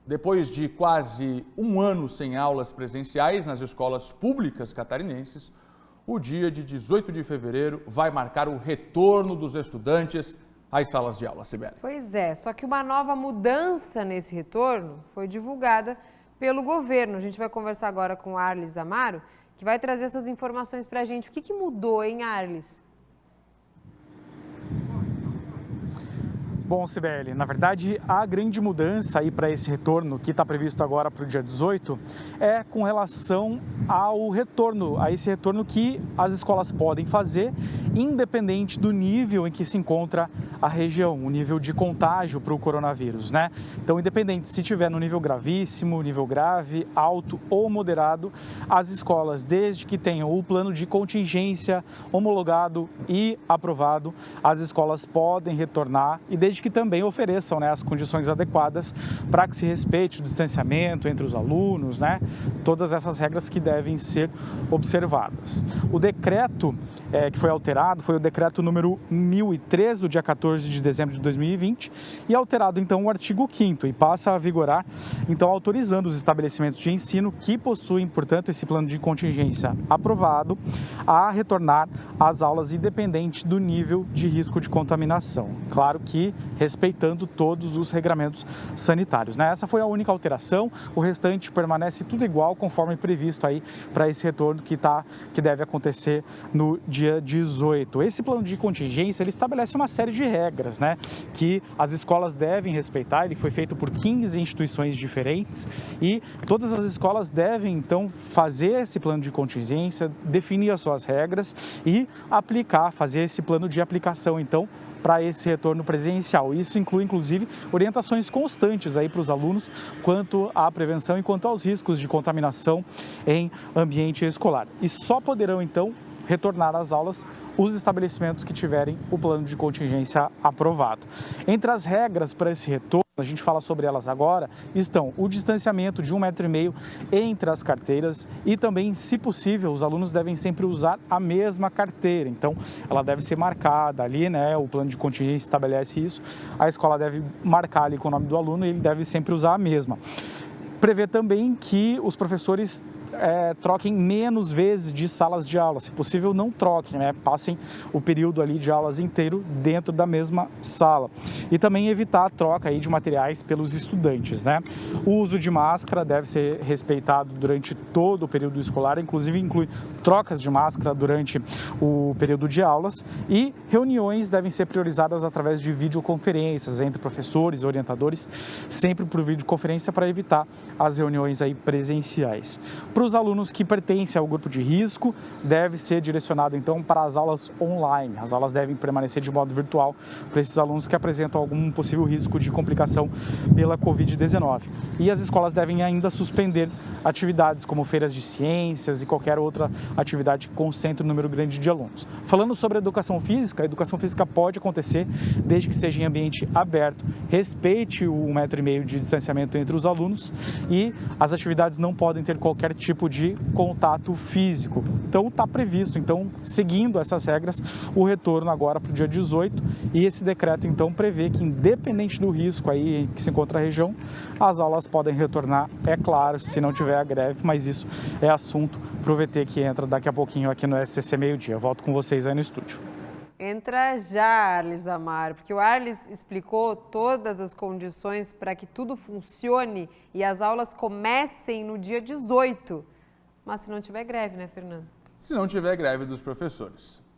Depois de quase um ano sem aulas presenciais nas escolas públicas catarinenses, o dia de 18 de fevereiro vai marcar o retorno dos estudantes às salas de aula, Sibeli. Pois é, só que uma nova mudança nesse retorno foi divulgada pelo governo. A gente vai conversar agora com o Arlis Amaro, que vai trazer essas informações para a gente. O que mudou, hein, Arlis? Bom, Sibeli, na verdade, a grande mudança aí para esse retorno que está previsto agora para o dia 18 é com relação ao retorno, a esse retorno que as escolas podem fazer, independente do nível em que se encontra a região, o nível de contágio para o coronavírus, né? Então, independente se estiver no nível gravíssimo, nível grave, alto ou moderado, as escolas, desde que tenham o plano de contingência homologado e aprovado, as escolas podem retornar e desde que também ofereçam, né, as condições adequadas para que se respeite o distanciamento entre os alunos, né, todas essas regras que devem ser observadas. O decreto que foi alterado foi o decreto número 1003 do dia 14 de dezembro de 2020 e alterado então o artigo 5º e passa a vigorar então autorizando os estabelecimentos de ensino que possuem, portanto, esse plano de contingência aprovado a retornar às aulas independente do nível de risco de contaminação. Claro que respeitando todos os regramentos sanitários, né? Essa foi a única alteração, o restante permanece tudo igual conforme previsto aí para esse retorno que deve acontecer no dia 18. Esse plano de contingência, ele estabelece uma série de regras, né, que as escolas devem respeitar. Ele foi feito por 15 instituições diferentes e todas as escolas devem então fazer esse plano de contingência, definir as suas regras e aplicar, fazer esse plano de aplicação então para esse retorno presencial. Isso inclui, inclusive, orientações constantes aí para os alunos quanto à prevenção e quanto aos riscos de contaminação em ambiente escolar. E só poderão, então, retornar às aulas os estabelecimentos que tiverem o plano de contingência aprovado. Entre as regras para esse retorno, a gente fala sobre elas agora, estão o distanciamento de 1,5 m entre as carteiras e também, se possível, os alunos devem sempre usar a mesma carteira. Então, ela deve ser marcada ali, né? O plano de contingência estabelece isso. A escola deve marcar ali com o nome do aluno e ele deve sempre usar a mesma. Prevê também que os professores troquem menos vezes de salas de aula, se possível não troquem, né? Passem o período ali de aulas inteiro dentro da mesma sala. E também evitar a troca aí de materiais pelos estudantes, né? O uso de máscara deve ser respeitado durante todo o período escolar, inclusive inclui trocas de máscara durante o período de aulas e reuniões devem ser priorizadas através de videoconferências entre professores e orientadores, sempre por videoconferência para evitar as reuniões aí presenciais. Para os alunos que pertencem ao grupo de risco, deve ser direcionado então para as aulas online. As aulas devem permanecer de modo virtual para esses alunos que apresentam algum possível risco de complicação pela Covid-19. E as escolas devem ainda suspender atividades como feiras de ciências e qualquer outra atividade que concentre um número grande de alunos. Falando sobre a educação física pode acontecer desde que seja em ambiente aberto, respeite o 1,5 m de distanciamento entre os alunos e as atividades não podem ter qualquer tipo de contato físico. Então está previsto, então, seguindo essas regras, o retorno agora para o dia 18 e esse decreto então prevê que independente do risco aí que se encontra a região, as aulas podem retornar, é claro, se não tiver a greve, mas isso é assunto para o VT que entra daqui a pouquinho aqui no SCC Meio-Dia. Eu volto com vocês aí no estúdio. Entra já, Arlis Amaro, porque o Arlis explicou todas as condições para que tudo funcione e as aulas comecem no dia 18. Mas se não tiver greve, né, Fernando? Se não tiver greve dos professores.